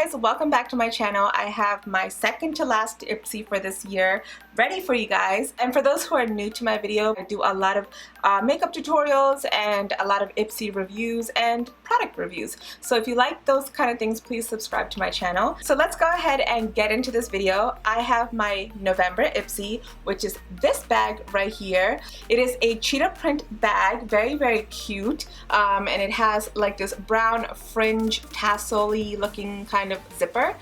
guys, welcome back to my channel. I have my second to last IPSY for this year ready for you guys. And for those who are new to my video, I do a lot of makeup tutorials and a lot of IPSY reviews and product reviews. So if you like those kind of things, please subscribe to my channel. So let's go ahead and get into this video. I have my November IPSY, which is this bag right here. It is a cheetah print bag, very cute, and it has like this brown fringe tassel-y looking kind of zipper.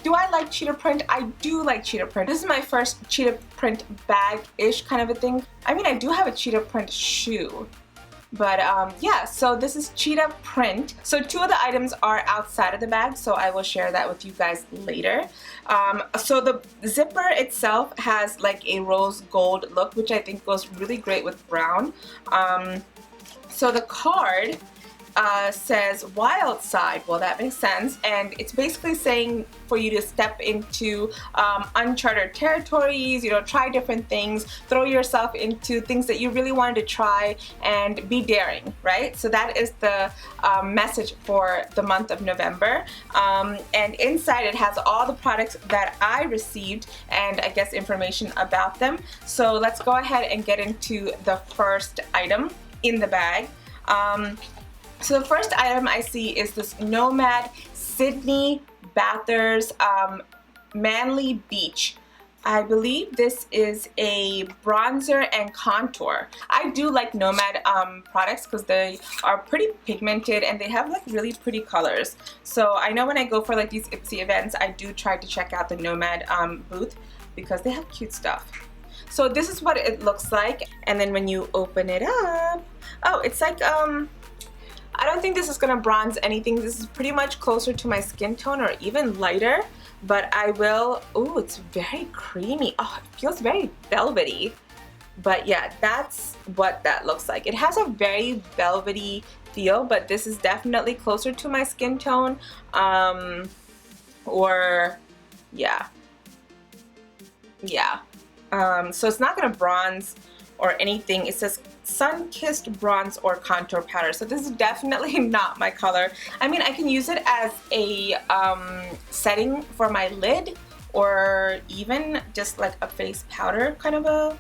Do I like cheetah print? I do like cheetah print. This is my first cheetah print bag-ish kind of a thing. I mean, I do have a cheetah print shoe, but yeah, so this is cheetah print. So two of the items are outside of the bag, so I will share that with you guys later. So the zipper itself has like a rose gold look, which I think goes really great with brown. So the card says wild side. Well, that makes sense, and it's basically saying for you to step into uncharted territories, you know, try different things, throw yourself into things that you really wanted to try, and be daring, right? So that is the message for the month of November. And inside it has all the products that I received and I guess information about them. So let's go ahead and get into the first item in the bag. So the first item I see is this Nomad Sydney Bathurst Manly Beach. I believe this is a bronzer and contour. I do like Nomad products because they are pretty pigmented and they have like really pretty colors. So I know when I go for like these IPSY events, I do try to check out the Nomad booth because they have cute stuff. So this is what it looks like, and then when you open it up, oh, it's like I don't think this is gonna bronze anything. This is pretty much closer to my skin tone or even lighter, but I will, oh, it's very creamy. Oh, it feels very velvety. But yeah, that's what that looks like. It has a very velvety feel, but this is definitely closer to my skin tone. Or yeah. So it's not gonna bronze or anything. It says sun-kissed bronze or contour powder. So this is definitely not my color. I mean, I can use it as a setting for my lid, or even just like a face powder kind of a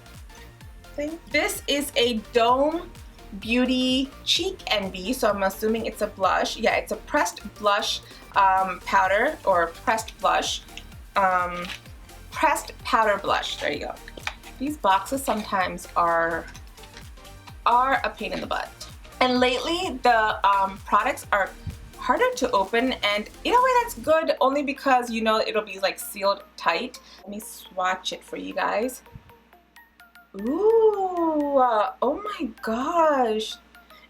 thing. This is a Dome Beauty Cheek NB, so I'm assuming it's a blush. Yeah, it's a pressed blush powder, or pressed blush. Pressed powder blush. There you go. These boxes sometimes are a pain in the butt. And lately the products are harder to open, and in a way that's good, only because you know it'll be like sealed tight. Let me swatch it for you guys. Ooh, oh my gosh.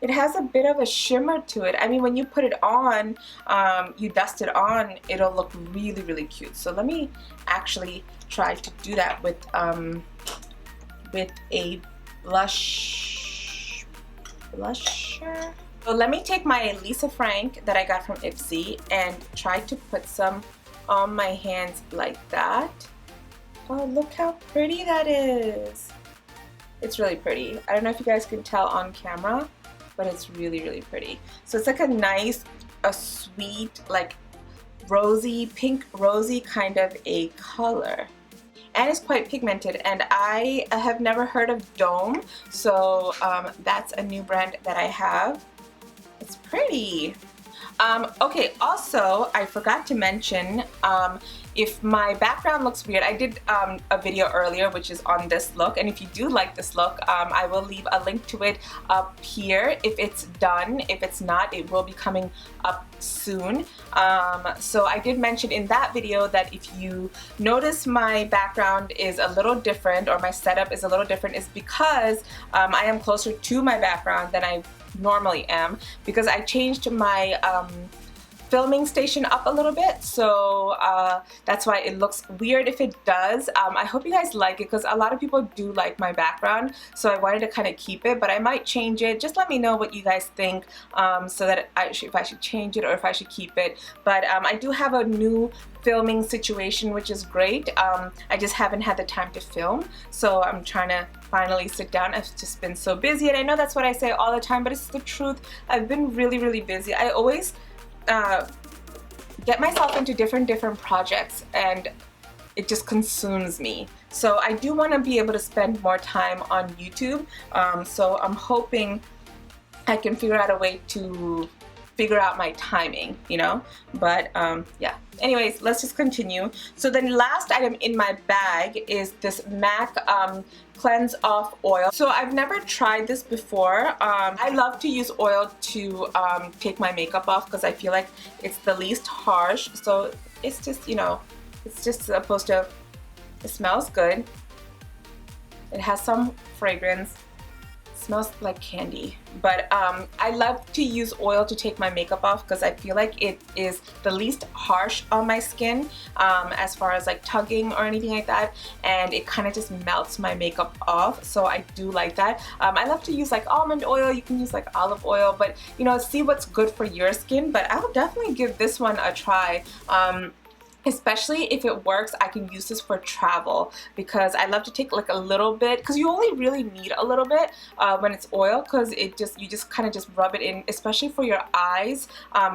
It has a bit of a shimmer to it. I mean, when you put it on, you dust it on, it'll look really cute. So let me actually try to do that with a blusher. So let me take my Lisa Frank that I got from IPSY and try to put some on my hands like that. Oh, look how pretty that is. It's really pretty. I don't know if you guys can tell on camera, but it's really pretty. So it's like a nice, a sweet, like rosy, pink rosy kind of a color. And it's quite pigmented, and I have never heard of Dome, so that's a new brand that I have. It's pretty. Okay, also I forgot to mention, if my background looks weird, I did a video earlier which is on this look, and if you do like this look, I will leave a link to it up here if it's done. If it's not, it will be coming up soon. So I did mention in that video that if you notice my background is a little different, or my setup is a little different, is because I am closer to my background than I normally am, because I changed my filming station up a little bit, so that's why it looks weird if it does. I hope you guys like it, because a lot of people do like my background, so I wanted to kind of keep it, but I might change it. Just let me know what you guys think, so that if I should change it or if I should keep it. But I do have a new filming situation, which is great. I just haven't had the time to film, so I'm trying to finally sit down. I've just been so busy, and I know that's what I say all the time, but it's the truth. I've been really busy. I always get myself into different projects, and it just consumes me. So I do want to be able to spend more time on YouTube. So I'm hoping I can figure out a way to figure out my timing, you know. But yeah, anyways, let's just continue. So the last item in my bag is this MAC Cleanse Off Oil. So I've never tried this before. I love to use oil to take my makeup off because I feel like it's the least harsh. So it's just, you know, it's just supposed to, it smells good. It has some fragrance. It smells like candy. But I love to use oil to take my makeup off because I feel like it is the least harsh on my skin as far as like tugging or anything like that, and it kind of just melts my makeup off. So I do like that. I love to use like almond oil. You can use like olive oil, but you know, see what's good for your skin. But I will definitely give this one a try. Especially if it works, I can use this for travel because I love to take like a little bit, because you only really need a little bit when it's oil, because you just kind of just rub it in, especially for your eyes,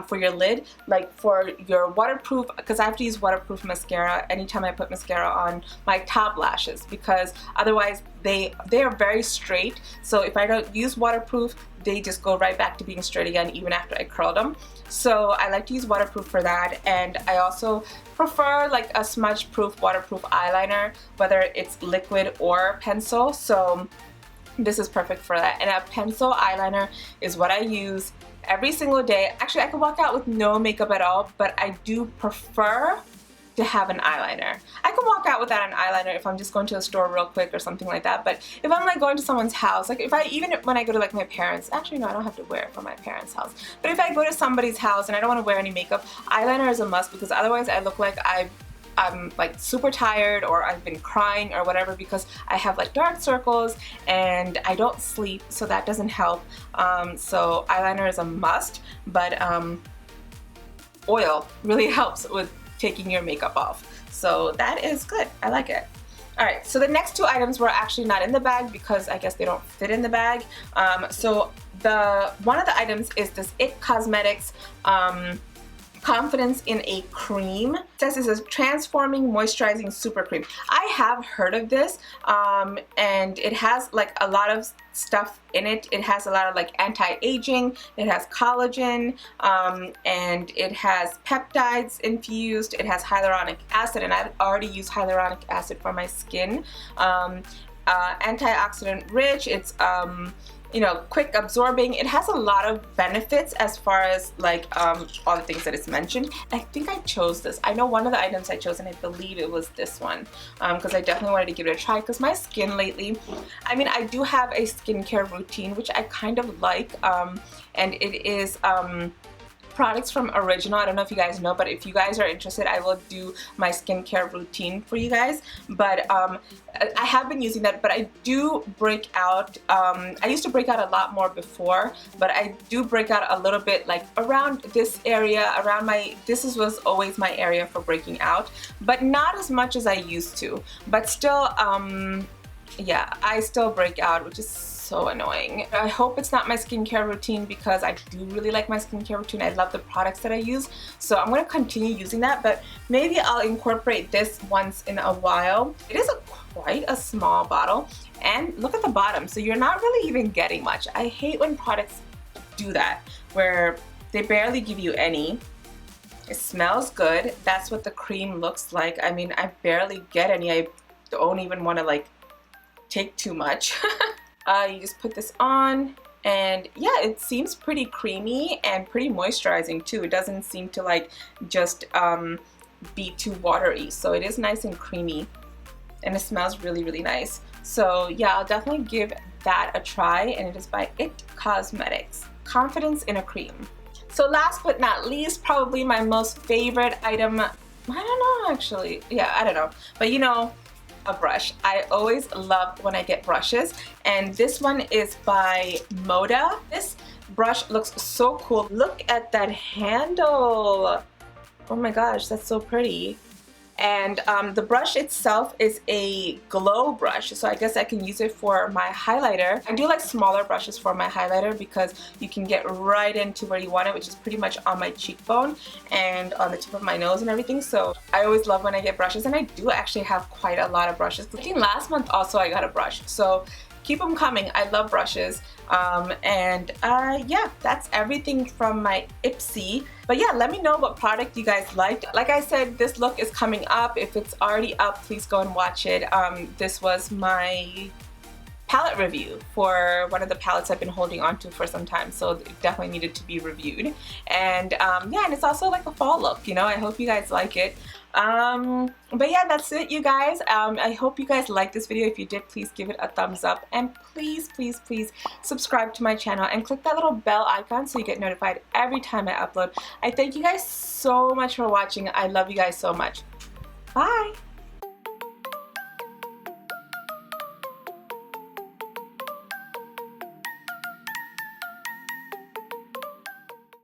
for your lid, like for your waterproof, because I have to use waterproof mascara anytime I put mascara on my top lashes, because otherwise they are very straight. So if I don't use waterproof, they just go right back to being straight again even after I curl them. So I like to use waterproof for that, and I also prefer like a smudge proof waterproof eyeliner, whether it's liquid or pencil. So this is perfect for that. And a pencil eyeliner is what I use every single day. Actually, I could walk out with no makeup at all, but I do prefer to have an eyeliner. I can walk out without an eyeliner if I'm just going to a store real quick or something like that, but if I'm like going to someone's house, like even when I go to like my parents, actually no, I don't have to wear it for my parents' house, but if I go to somebody's house and I don't want to wear any makeup, eyeliner is a must, because otherwise I look like I'm like super tired, or I've been crying or whatever, because I have like dark circles and I don't sleep, so that doesn't help. So eyeliner is a must, but oil really helps with taking your makeup off. So that is good. I like it. Alright, so the next two items were actually not in the bag because I guess they don't fit in the bag. So one of the items is this IT Cosmetics Confidence in a Cream. It says this is transforming moisturizing super cream. I have heard of this, and it has like a lot of stuff in it. It has a lot of like anti-aging, it has collagen, and it has peptides infused, it has hyaluronic acid, and I've already used hyaluronic acid for my skin. Antioxidant rich, it's you know, quick absorbing. It has a lot of benefits as far as like all the things that it's mentioned. I think I chose this. I know one of the items I chose, and I believe it was this one, because I definitely wanted to give it a try, because my skin lately, I mean, I do have a skincare routine which I kind of like, and it is products from Original. I don't know if you guys know, but if you guys are interested, I will do my skincare routine for you guys. But I have been using that, but I do break out. I used to break out a lot more before, but I do break out a little bit like around this area, around my, was always my area for breaking out, but not as much as I used to. But still, yeah, I still break out, which is so annoying. I hope it's not my skincare routine, because I do really like my skincare routine. I love the products that I use, so I'm going to continue using that, but maybe I'll incorporate this once in a while. It is quite a small bottle, and look at the bottom, so you're not really even getting much. I hate when products do that, where they barely give you any. It smells good. That's what the cream looks like. I mean, I barely get any. I don't even want to like take too much. You just put this on, and yeah, it seems pretty creamy and pretty moisturizing too. It doesn't seem to like just be too watery, so it is nice and creamy, and it smells really, really nice. So yeah, I'll definitely give that a try, and it is by IT Cosmetics, Confidence in a Cream. So last but not least, probably my most favorite item, I don't know actually, yeah, I don't know, but you know, a brush. I always love when I get brushes, and this one is by MŌDA. This brush looks so cool. Look at that handle. Oh my gosh, that's so pretty. And the brush itself is a glow brush, so I guess I can use it for my highlighter. I do like smaller brushes for my highlighter because you can get right into where you want it, which is pretty much on my cheekbone and on the tip of my nose and everything. So I always love when I get brushes, and I do actually have quite a lot of brushes. I think last month also I got a brush, so keep them coming. I love brushes. Yeah, that's everything from my IPSY. But yeah, let me know what product you guys liked. Like I said, this look is coming up. If it's already up, please go and watch it. This was my palette review for one of the palettes I've been holding on to for some time, so it definitely needed to be reviewed. And yeah, and it's also like a fall look, you know. I hope you guys like it. But yeah, that's it, you guys. I hope you guys liked this video. If you did, please give it a thumbs up, and please subscribe to my channel and click that little bell icon so you get notified every time I upload. I thank you guys so much for watching. I love you guys so much. Bye.